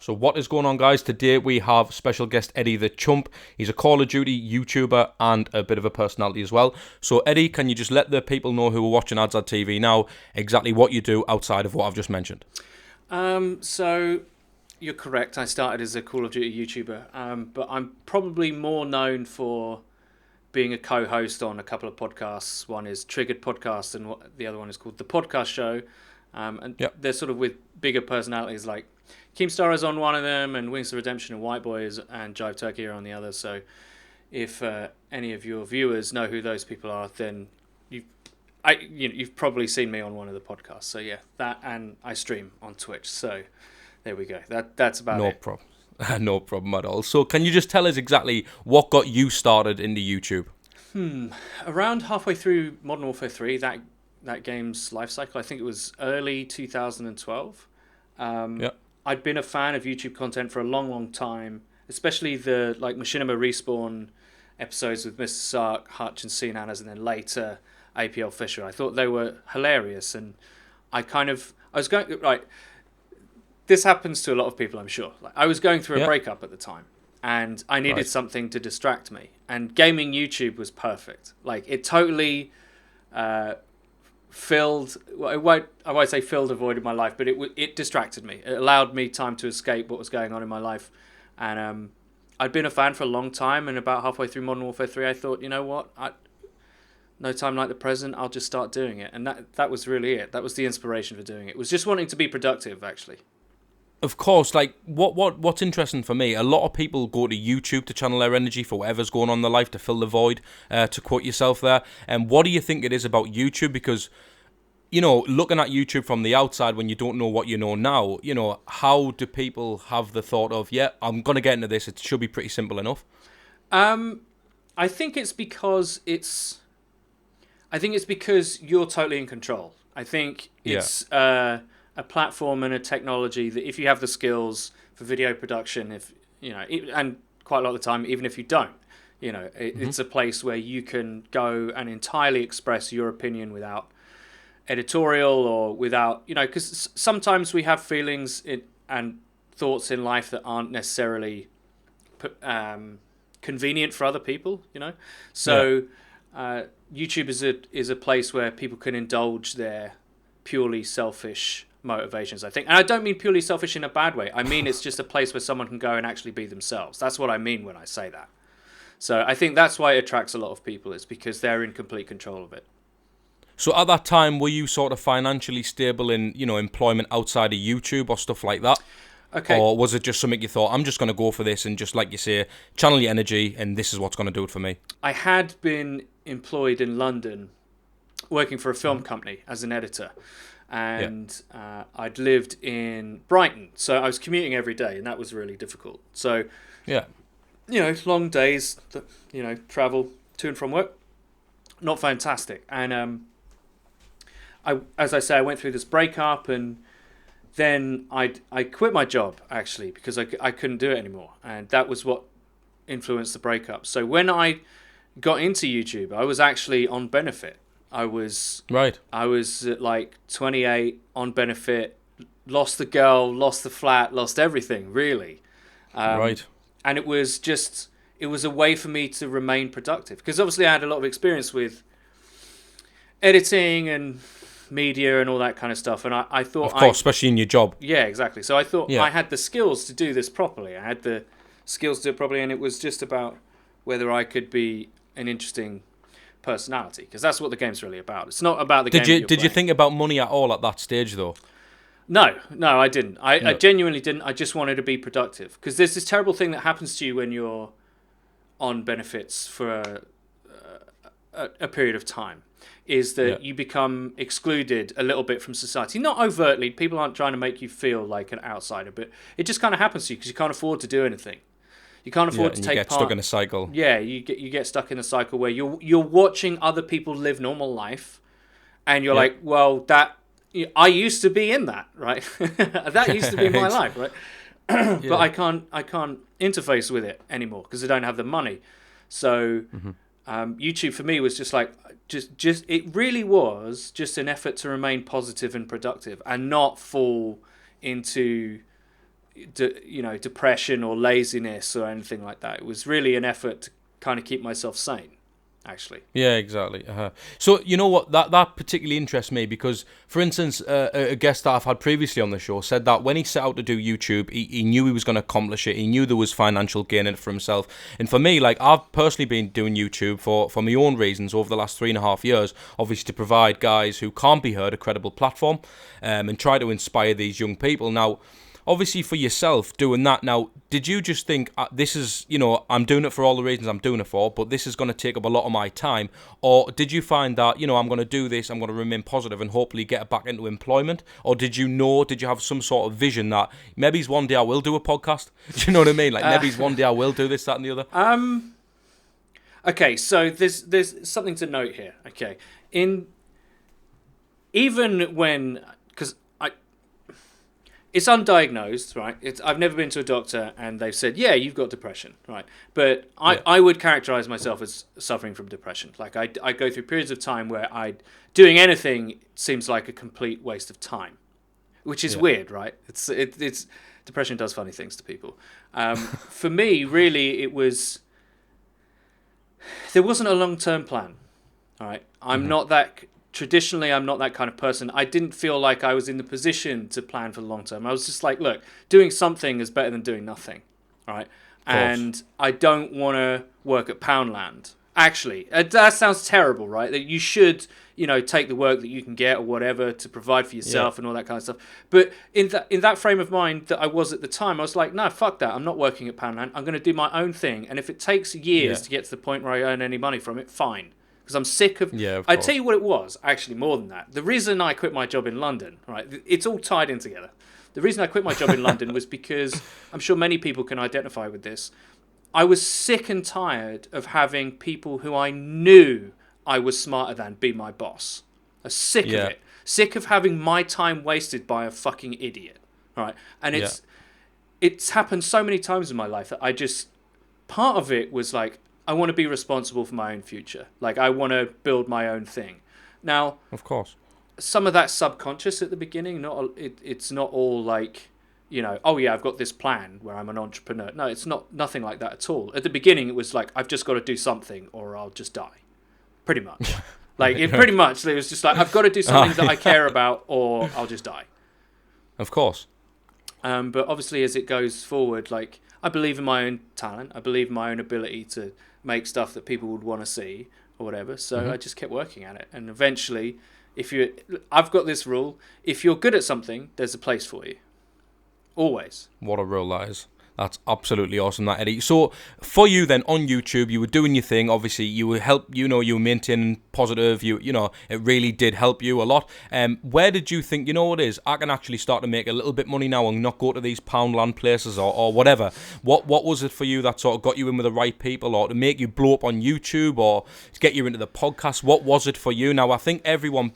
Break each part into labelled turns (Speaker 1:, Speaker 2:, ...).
Speaker 1: So what is going on, guys? Today we have special guest Eddy The Chump. He's a Call of Duty YouTuber and a bit of a personality as well. So Eddy, can you just let the people know who are watching Ads at TV now exactly what you do outside of what I've just mentioned?
Speaker 2: So you're correct. I started as a Call of Duty YouTuber, but I'm probably more known for being a co-host on a couple of podcasts. One is Triggered Podcast, and the other one is called The Podcast Show. They're sort of with bigger personalities like Keemstar is on one of them, and Wings of Redemption and White Boys and Jive Turkey are on the other. So if any of your viewers know who those people are, then you've probably seen me on one of the podcasts. So yeah, that, and I stream on Twitch. So there we go. That's about it.
Speaker 1: No problem. No problem at all. So can you just tell us exactly what got you started into YouTube?
Speaker 2: Around halfway through Modern Warfare 3, that game's life cycle, I think it was early 2012. I'd been a fan of YouTube content for a long, long time, especially the Machinima Respawn episodes with Mr. Sark, Hutch, and C-Nanas, and then later APL Fisher. I thought they were hilarious, and I was going, right, this happens to a lot of people, I'm sure. I was going through a breakup at the time, and I needed something to distract me, and gaming YouTube was perfect. It totally filled, I won't say filled a void in my life, but it distracted me. It allowed me time to escape what was going on in my life. And I'd been a fan for a long time, and about halfway through Modern Warfare 3, I thought, you know what, no time like the present, I'll just start doing it. And that was really it. That was the inspiration for doing it. It was just wanting to be productive, actually.
Speaker 1: Of course, what's interesting for me, a lot of people go to YouTube to channel their energy for whatever's going on in their life, to fill the void, to quote yourself there. And what do you think it is about YouTube? Because, looking at YouTube from the outside when you don't know what you know now, how do people have the thought of, yeah, I'm going to get into this, it should be pretty simple enough?
Speaker 2: I think it's because you're totally in control. I think it's a platform and a technology that if you have the skills for video production, and quite a lot of the time, even if you don't, it's a place where you can go and entirely express your opinion without editorial or without, because sometimes we have feelings and thoughts in life that aren't necessarily convenient for other people, So YouTube is a place where people can indulge their purely selfish motivations, I think. And I don't mean purely selfish in a bad way. I mean it's just a place where someone can go and actually be themselves. That's what I mean when I say that. So I think that's why it attracts a lot of people, is because they're in complete control of it.
Speaker 1: So at that time, were you sort of financially stable in, employment outside of YouTube or stuff like that?
Speaker 2: Okay.
Speaker 1: Or was it just something you thought, I'm just going to go for this and just, like you say, channel your energy and this is what's going to do it for me?
Speaker 2: I had been employed in London working for a film company as an editor. And I'd lived in Brighton, so I was commuting every day, and that was really difficult. So, long days, travel to and from work, not fantastic. And as I say, I went through this breakup, and then I quit my job, actually, because I couldn't do it anymore, and that was what influenced the breakup. So when I got into YouTube, I was actually on benefit. I was at 28 on benefit, lost the girl, lost the flat, lost everything, really. And it was a way for me to remain productive, because obviously I had a lot of experience with editing and media and all that kind of stuff. And I thought,
Speaker 1: of course, especially in your job.
Speaker 2: Yeah, exactly. So I thought I had the skills to do this properly. I had the skills to do it properly, and it was just about whether I could be an interesting personality, because that's what the game's really about. It's not about the game.
Speaker 1: Did you think about money at all at that stage, though?
Speaker 2: No, I didn't. I genuinely didn't. I just wanted to be productive, because there's this terrible thing that happens to you when you're on benefits for a period of time, is that you become excluded a little bit from society. Not overtly, people aren't trying to make you feel like an outsider, but it just kind of happens to you because you can't afford to do anything. You can't afford to take part. You get
Speaker 1: stuck in a cycle.
Speaker 2: Yeah, you get stuck in a cycle where you're watching other people live normal life, and you're like, well, I used to be in that, right? That used to be my life, right? But I can't interface with it anymore because I don't have the money. So YouTube for me was just it really was just an effort to remain positive and productive and not fall into depression or laziness or anything like that. It was really an effort to kind of keep myself sane, actually.
Speaker 1: Yeah, exactly. So you know what, that particularly interests me because, for instance, a guest that I've had previously on the show said that when he set out to do YouTube, he knew he was going to accomplish it. He knew there was financial gain in it for himself. And for me, like, I've personally been doing YouTube for my own reasons over the last 3.5 years, obviously to provide guys who can't be heard a credible platform, and try to inspire these young people. Now, obviously for yourself doing that, now, did you just think, this is, I'm doing it for all the reasons I'm doing it for, but this is going to take up a lot of my time? Or did you find that, I'm going to do this, I'm going to remain positive and hopefully get back into employment? Or did you have some sort of vision that maybe one day I will do a podcast? Do you know what I mean? Like, maybe one day I will do this, that and the other?
Speaker 2: Okay, so there's something to note here. Okay. Even when... It's undiagnosed, right? I've never been to a doctor and they've said, yeah, you've got depression, right? But I would characterize myself as suffering from depression. Like, I go through periods of time where doing anything seems like a complete waste of time, which is weird, right? It's depression does funny things to people. For me, really, there wasn't a long-term plan, all right? Traditionally, I'm not that kind of person. I didn't feel like I was in the position to plan for the long term. I was just like, look, doing something is better than doing nothing, right? And I don't want to work at Poundland. Actually, that sounds terrible, right? That you should, take the work that you can get or whatever to provide for yourself and all that kind of stuff. But in that frame of mind that I was at the time, I was like, no, fuck that. I'm not working at Poundland. I'm going to do my own thing. And if it takes years to get to the point where I earn any money from it, fine. Because I'm sick of... I tell you what it was, actually, more than that. The reason I quit my job in London, right, it's all tied in together. The reason I quit my job in London was because, I'm sure many people can identify with this, I was sick and tired of having people who I knew I was smarter than be my boss. I was sick of it. Sick of having my time wasted by a fucking idiot, right? And it's happened so many times in my life that part of it was like, I want to be responsible for my own future. Like, I want to build my own thing. Now,
Speaker 1: of course,
Speaker 2: some of that's subconscious at the beginning. It's not all like, oh yeah, I've got this plan where I'm an entrepreneur. No, it's nothing like that at all. At the beginning, it was like, I've just got to do something or I'll just die. Pretty much. Pretty much, it was just like, I've got to do something that I care about or I'll just die.
Speaker 1: Of course.
Speaker 2: But obviously, as it goes forward, like, I believe in my own talent. I believe in my own ability to make stuff that people would want to see or whatever. So I just kept working at it. And eventually, I've got this rule. If you're good at something, there's a place for you. Always.
Speaker 1: What a rule that is. That's absolutely awesome, that, Eddie. So for you then, on YouTube, you were doing your thing. Obviously, you were you were maintaining positive. It really did help you a lot. Where did you think, what it is? I can actually start to make a little bit money now and not go to these Poundland places or whatever. What was it for you that sort of got you in with the right people, or to make you blow up on YouTube, or to get you into the podcast? What was it for you? Now, I think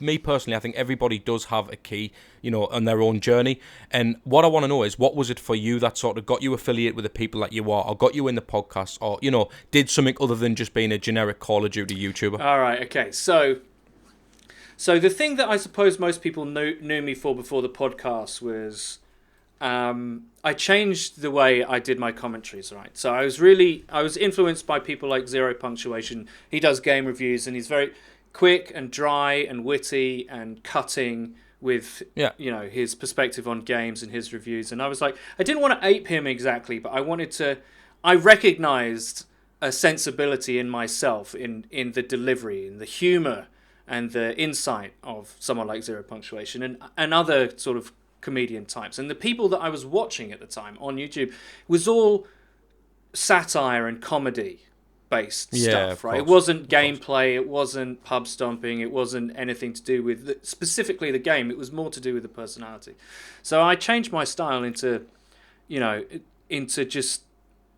Speaker 1: me personally, I think everybody does have a key, on their own journey. And what I want to know is, what was it for you that sort of got you affiliated with the people that you are, or got you in the podcast, or, did something other than just being a generic Call of Duty YouTuber?
Speaker 2: All right, okay. So the thing that I suppose most people knew me for before the podcast was I changed the way I did my commentaries, right? So I was influenced by people like Zero Punctuation. He does game reviews, and he's very quick and dry and witty and cutting with his perspective on games and his reviews. And I was like, I didn't want to ape him exactly, but I recognized a sensibility in myself, in the delivery, in the humor and the insight of someone like Zero Punctuation and other sort of comedian types. And the people that I was watching at the time on YouTube was all satire and comedy based stuff, right? It wasn't gameplay, it wasn't pub stomping, it wasn't anything to do with specifically the game. It was more to do with the personality. So I changed my style into just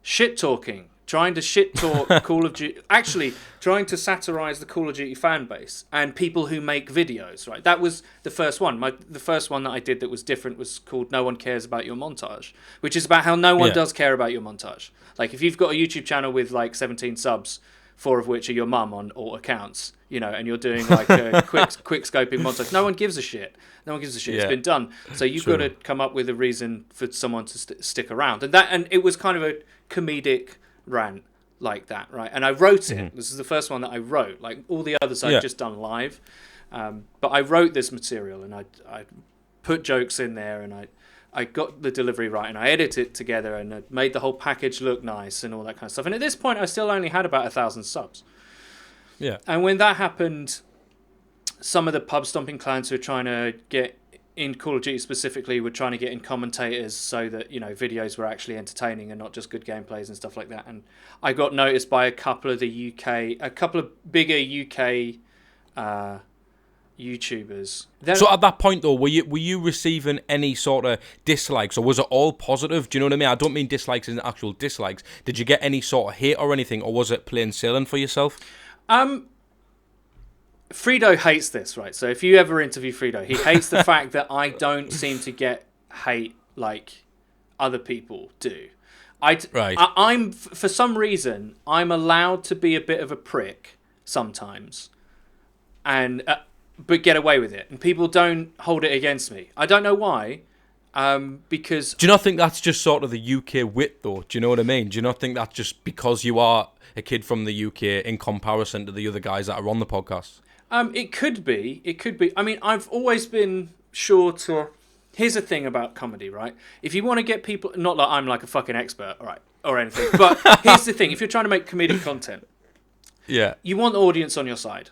Speaker 2: shit talking, trying to shit talk Call of Duty, actually trying to satirize the Call of Duty fan base and people who make videos, right? That was the first one. The first one that I did that was different was called No One Cares About Your Montage, which is about how no one does care about your montage. Like, if you've got a YouTube channel with like 17 subs, 4 of which are your mum on all accounts, and you're doing like a quick scoping montage. No one gives a shit. It's been done. So you've got to come up with a reason for someone to stick around. And it was kind of a comedic rant like that, right? And I wrote it. This is the first one that I wrote. Like all the others I've just done live. But I wrote this material, and I put jokes in there, and I got the delivery right, and I edited it together, and I made the whole package look nice and all that kind of stuff. And at this point, I still only had about 1,000 subs.
Speaker 1: Yeah.
Speaker 2: And when that happened, some of the pub stomping clans who were trying to get in Call of Duty specifically were trying to get in commentators so that, videos were actually entertaining and not just good gameplays and stuff like that. And I got noticed by a couple of bigger UK YouTubers.
Speaker 1: So at that point though, were you receiving any sort of dislikes, or was it all positive? Do you know what I mean? I don't mean dislikes as in actual dislikes. Did you get any sort of hate or anything, or was it plain sailing for yourself?
Speaker 2: Fredo hates this, right? So if you ever interview Fredo, he hates the fact that I don't seem to get hate like other people do. I'm for some reason I'm allowed to be a bit of a prick sometimes, and but get away with it, and people don't hold it against me. I don't know why, because...
Speaker 1: Do you not think that's just sort of the UK wit, though? Do you know what I mean? Do you not think that's just because you are a kid from the UK in comparison to the other guys that are on the podcast?
Speaker 2: It could be. I mean, I've always been sure to... Here's the thing about comedy, right? If you want to get people... Not that I'm like a fucking expert, all right, or anything, but here's the thing. If you're trying to make comedic content, you want the audience on your side.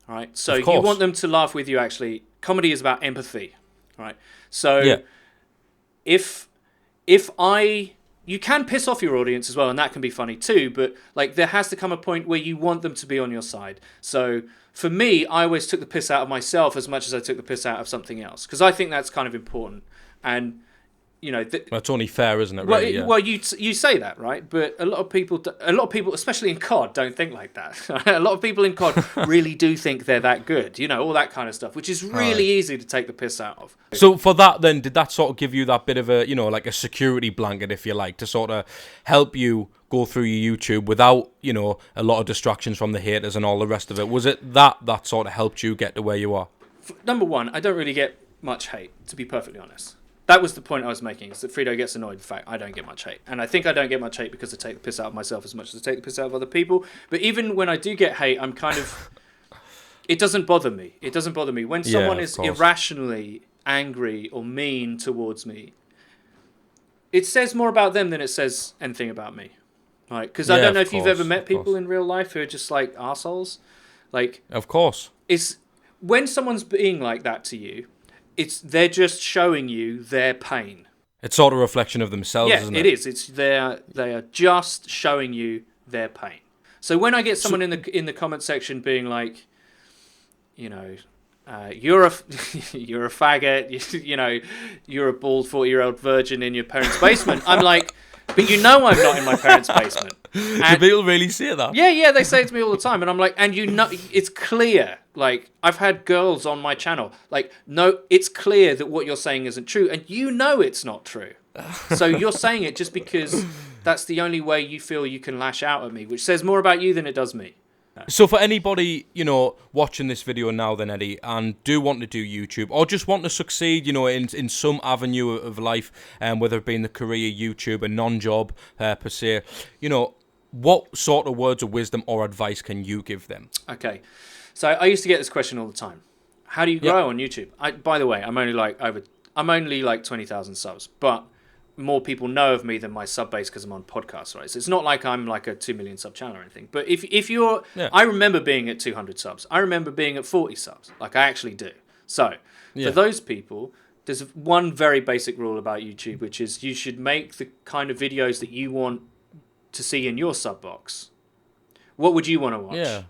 Speaker 2: Right, so you want them to laugh with you. Actually, comedy is about empathy, right? So, if you can piss off your audience as well, and that can be funny too. But like, there has to come a point where you want them to be on your side. So for me, I always took the piss out of myself as much as I took the piss out of something else, because I think that's kind of important. And
Speaker 1: that's only fair, isn't it? Really?
Speaker 2: Well, you say that, right? But a lot of people, especially in COD, don't think like that. A lot of people in COD really do think they're that good, all that kind of stuff, which is really easy to take the piss out of.
Speaker 1: So for that, then, did that sort of give you that bit of a, like a security blanket, if you like, to sort of help you go through your YouTube without, a lot of distractions from the haters and all the rest of it? Was it that sort of helped you get to where you are?
Speaker 2: Number one, I don't really get much hate, to be perfectly honest. That was the point I was making, is that Fredo gets annoyed with the fact I don't get much hate. And I think I don't get much hate because I take the piss out of myself as much as I take the piss out of other people. But even when I do get hate, I'm kind of... It doesn't bother me. When someone is irrationally angry or mean towards me, it says more about them than it says anything about me. Right? Because I don't know if you've ever met people in real life who are just like arseholes. Like... Of course. When someone's being like that to you... They're just showing you their pain.
Speaker 1: It's sort of a reflection of themselves, isn't it?
Speaker 2: Yeah, it is. They are just showing you their pain. So when I get someone in the comment section being like, you're a faggot, you're a bald 40-year-old virgin in your parents' basement, I'm like, but I'm not in my parents' basement.
Speaker 1: Do people really say that?
Speaker 2: Yeah, they say it to me all the time, and I'm like, and it's clear. Like, I've had girls on my channel, like, no, it's clear that what you're saying isn't true, and it's not true. So you're saying it just because that's the only way you feel you can lash out at me, which says more about you than it does me.
Speaker 1: So for anybody, watching this video now then, Eddie, and do want to do YouTube, or just want to succeed, in some avenue of life, whether it be in the career YouTube, a non-job per se, what sort of words of wisdom or advice can you give them?
Speaker 2: Okay. So I used to get this question all the time. How do you grow on YouTube? By the way, I'm only like 20,000 subs, but more people know of me than my sub base because I'm on podcasts, right? So it's not like I'm like a 2 million sub channel or anything. But if you're... Yeah. I remember being at 200 subs. I remember being at 40 subs. Like, I actually do. So, for those people, there's one very basic rule about YouTube, which is you should make the kind of videos that you want to see in your sub box. What would you want to watch?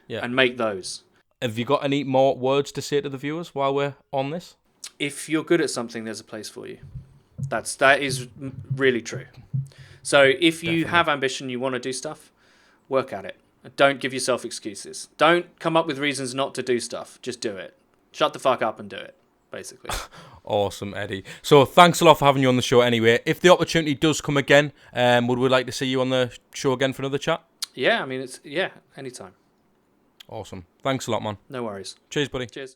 Speaker 2: Yeah. And make those.
Speaker 1: Have you got any more words to say to the viewers while we're on this?
Speaker 2: If you're good at something, there's a place for you. That is really true. So if you have ambition, you want to do stuff, work at it. Don't give yourself excuses. Don't come up with reasons not to do stuff. Just do it. Shut the fuck up and do it, basically.
Speaker 1: Awesome, Eddie. So thanks a lot for having you on the show anyway. If the opportunity does come again, would we like to see you on the show again for another chat?
Speaker 2: Yeah, I mean, anytime.
Speaker 1: Awesome. Thanks a lot, man.
Speaker 2: No worries.
Speaker 1: Cheers, buddy.
Speaker 2: Cheers.